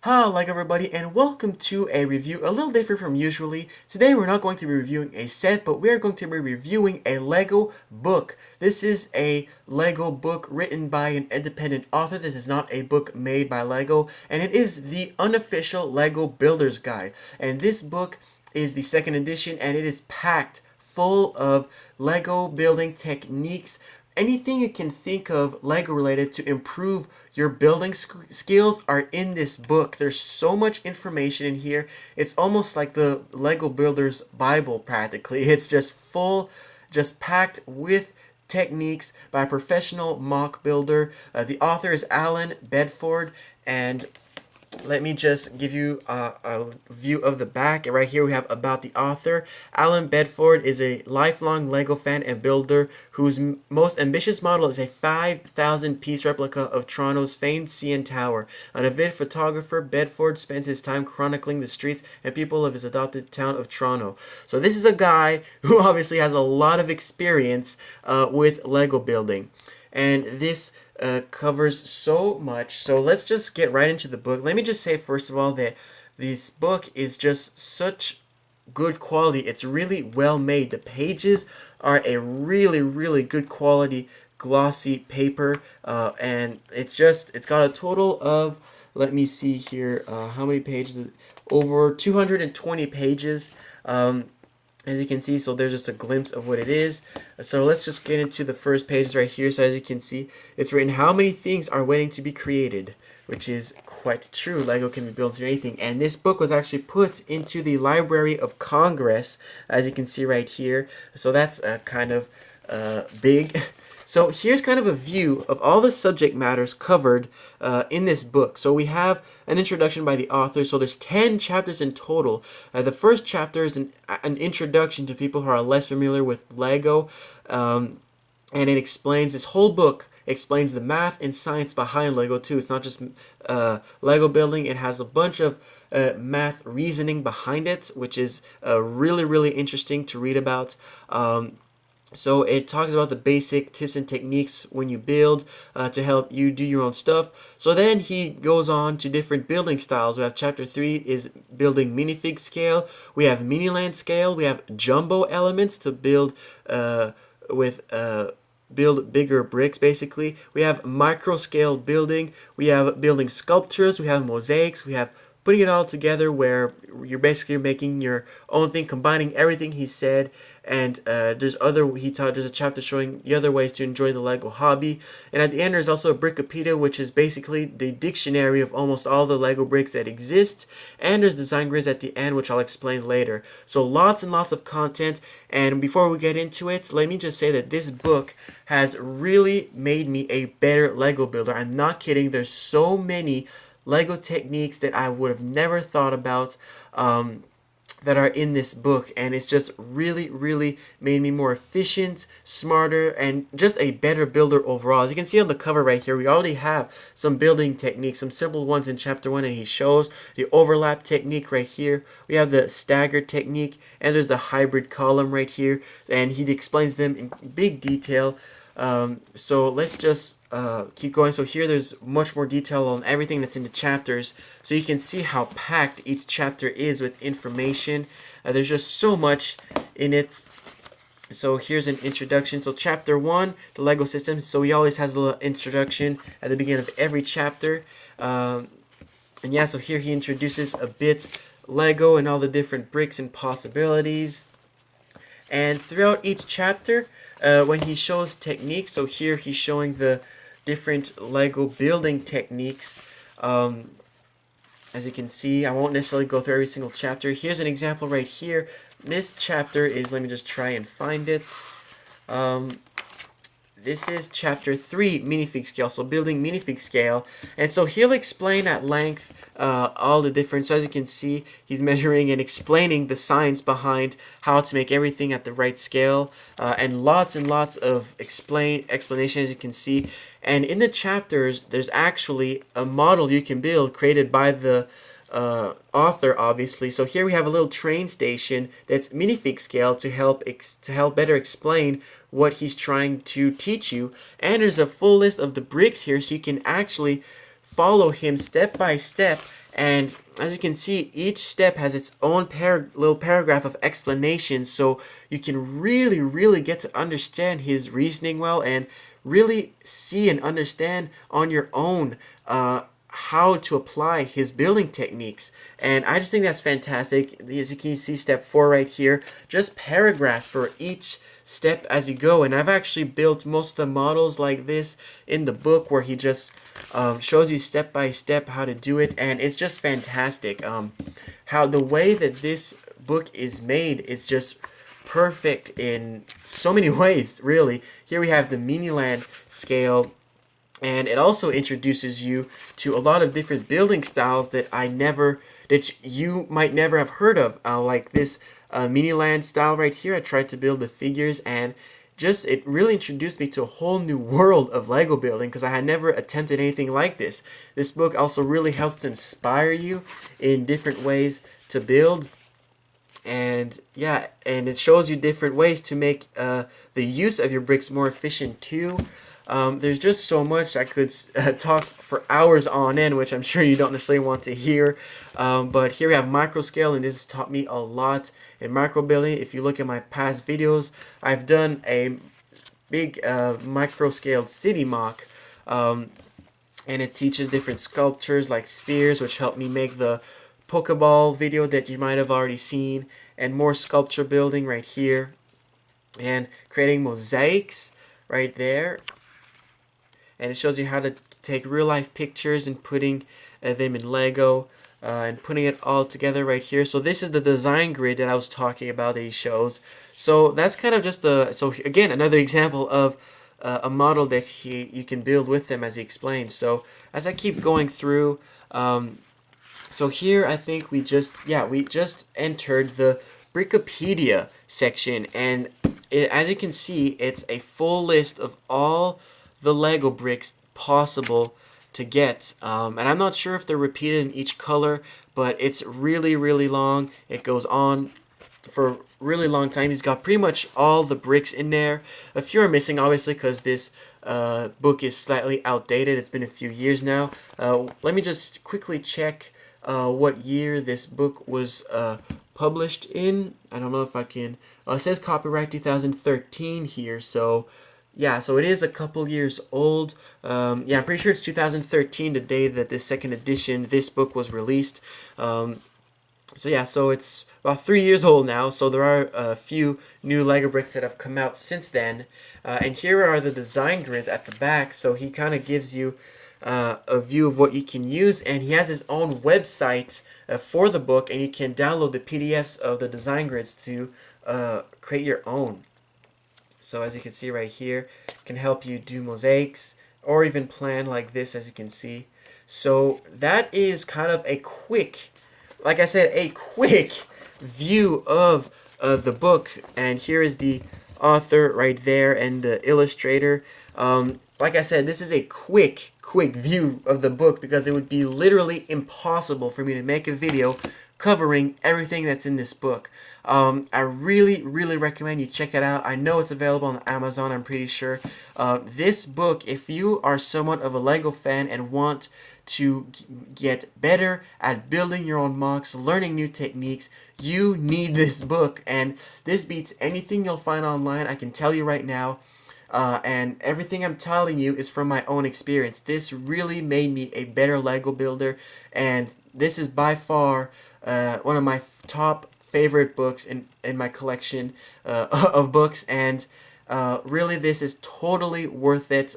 Hello everybody, and welcome to a review a little different from usually. Today we're not going to be reviewing a set, but we are going to be reviewing a Lego book. This is a Lego book written by an independent author. This is not a book made by Lego, and it is the Unofficial Lego Builder's Guide. And this book is the second edition, and it is packed full of Lego building techniques, anything you can think of Lego related to improve your building skills are in this book. There's so much information in here. It's almost like the Lego Builder's Bible practically. It's just full, just packed with techniques by a professional mock builder. The author is Allan Bedford, and let me just give you a view of the back. Right here we have about the author. Allan Bedford is a lifelong Lego fan and builder whose most ambitious model is a 5,000 piece replica of Toronto's famed CN Tower. An avid photographer, Bedford spends his time chronicling the streets and people of his adopted town of Toronto. So this is a guy who obviously has a lot of experience with Lego building. And this covers so much. So let's just get right into the book. Let me just say first of all that this book is just such good quality. It's really well made. The pages are a really good quality glossy paper, and it's got a total of, let me see here, how many pages? Over 220 pages. As you can see, so there's just a glimpse of what it is. So let's just get into the first pages right here. So as you can see, it's written, how many things are waiting to be created, which is quite true. Lego can be built into anything. And this book was actually put into the Library of Congress, as you can see right here. So that's kind of big. So here's kind of a view of all the subject matters covered in this book. So we have an introduction by the author. So there's 10 chapters in total. The first chapter is an introduction to people who are less familiar with Lego. And it explains, this whole book explains the math and science behind Lego too. It's not just Lego building. It has a bunch of math reasoning behind it, which is really interesting to read about. So it talks about the basic tips and techniques when you build to help you do your own stuff. So then he goes on to different building styles. We have chapter 3 is building minifig scale. We have miniland scale. We have jumbo elements to build build bigger bricks basically. We have micro scale building. We have building sculptures. We have mosaics. We have putting it all together where you're basically making your own thing, combining everything he said. And there's a chapter showing the other ways to enjoy the Lego hobby. And at the end there's also a Brickopedia, which is basically the dictionary of almost all the Lego bricks that exist. And there's design grids at the end, which I'll explain later. So lots and lots of content. And before we get into it, let me just say that this book has really made me a better Lego builder. I'm not kidding. There's so many Lego techniques that I would have never thought about that are in this book, and it's just really made me more efficient, smarter, and just a better builder overall. As you can see on the cover right here, we already have some building techniques, some simple ones in chapter 1, and he shows the overlap technique right here. We have the staggered technique, and there's the hybrid column right here, and he explains them in big detail. So let's just keep going. So here there's much more detail on everything that's in the chapters, so you can see how packed each chapter is with information. There's just so much in it. So here's an introduction. So chapter 1, the Lego system. So he always has a little introduction at the beginning of every chapter. And yeah, so here he introduces a bit Lego and all the different bricks and possibilities. And throughout each chapter, when he shows techniques, so here he's showing the different Lego building techniques. As you can see, I won't necessarily go through every single chapter. Here's an example right here. This chapter is, let me just try and find it. This is chapter 3, minifig scale, so building minifig scale. And so he'll explain at length all the different, so as you can see, he's measuring and explaining the science behind how to make everything at the right scale, and lots of explanation, as you can see. And in the chapters, there's actually a model you can build created by the author, obviously. So here we have a little train station that's minifig scale to help better explain what he's trying to teach you. And there's a full list of the bricks here, so you can actually follow him step by step And as you can see, each step has its own little paragraph of explanation, so you can really get to understand his reasoning well and really see and understand on your own how to apply his building techniques. And I just think that's fantastic. As you can see, step 4 right here, just paragraphs for each step as you go. And I've actually built most of the models like this in the book, where he just shows you step by step how to do it, and it's just fantastic. How the way that this book is made is just perfect in so many ways, really. Here we have the Miniland scale, and it also introduces you to a lot of different building styles that you might never have heard of, like this Miniland style right here. I tried to build the figures, and just it really introduced me to a whole new world of Lego building, because I had never attempted anything like this. This book also really helps to inspire you in different ways to build. And yeah, and it shows you different ways to make the use of your bricks more efficient too. There's just so much. I could talk for hours on end, which I'm sure you don't necessarily want to hear. But here we have micro scale, and this has taught me a lot in micro building. If you look at my past videos, I've done a big micro scaled city mock, and it teaches different sculptures like spheres, which helped me make the Pokeball video that you might have already seen, and more sculpture building right here, and creating mosaics right there. And it shows you how to take real life pictures and putting them in Lego, and putting it all together right here. So this is the design grid that I was talking about that he shows. So that's kind of just so again, another example of a model that you can build with them, as he explains. So as I keep going through, so here I think we just entered the Brickopedia section, and as you can see, it's a full list of all the Lego bricks possible to get, and I'm not sure if they're repeated in each color, but it's really long. It goes on for a really long time. He's got pretty much all the bricks in there. A few are missing, obviously, because this book is slightly outdated. It's been a few years now. Let me just quickly check what year this book was published in. I don't know if I can. It says copyright 2013 here, so yeah, so it is a couple years old. Yeah, I'm pretty sure it's 2013, the day that this second edition, this book was released. So yeah, so it's about 3 years old now, so there are a few new Lego bricks that have come out since then. And here are the design grids at the back, so he kind of gives you a view of what you can use, and he has his own website for the book, and you can download the PDFs of the design grids to create your own. So as you can see right here, it can help you do mosaics or even plan like this, as you can see. So that is kind of a quick, like I said, a quick view of the book. And here is the author right there and the illustrator. Like I said, this is a quick view of the book, because it would be literally impossible for me to make a video covering everything that's in this book. I really recommend you check it out. I know it's available on Amazon, I'm pretty sure. This book, if you are somewhat of a Lego fan and want to get better at building your own mocs, learning new techniques, you need this book, and this beats anything you'll find online, I can tell you right now. And everything I'm telling you is from my own experience. This really made me a better Lego builder, and this is by far one of my top favorite books in my collection of books, and really this is totally worth it.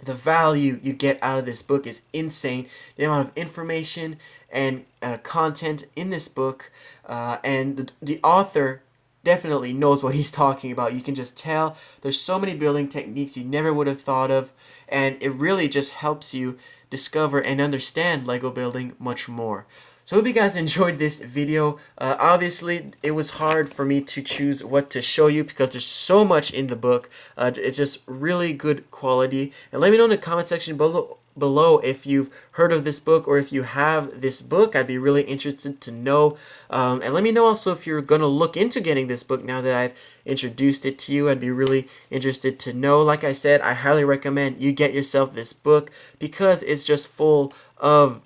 The value you get out of this book is insane. The amount of information and content in this book, and the author definitely knows what he's talking about. You can just tell there's so many building techniques you never would have thought of, and it really just helps you discover and understand Lego building much more. So I hope you guys enjoyed this video. Obviously, it was hard for me to choose what to show you because there's so much in the book. It's just really good quality. And let me know in the comment section below if you've heard of this book or if you have this book. I'd be really interested to know. And let me know also if you're going to look into getting this book now that I've introduced it to you. I'd be really interested to know. Like I said, I highly recommend you get yourself this book because it's just full of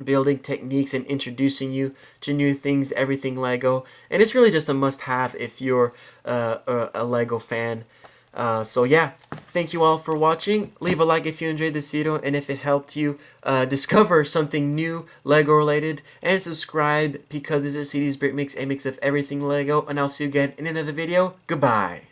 building techniques and introducing you to new things, everything Lego. And it's really just a must-have if you're a Lego fan. So yeah, thank you all for watching. Leave a like if you enjoyed this video and if it helped you discover something new Lego related, and subscribe because this is CD's Brick Mix, a mix of everything Lego, and I'll see you again in another video. Goodbye.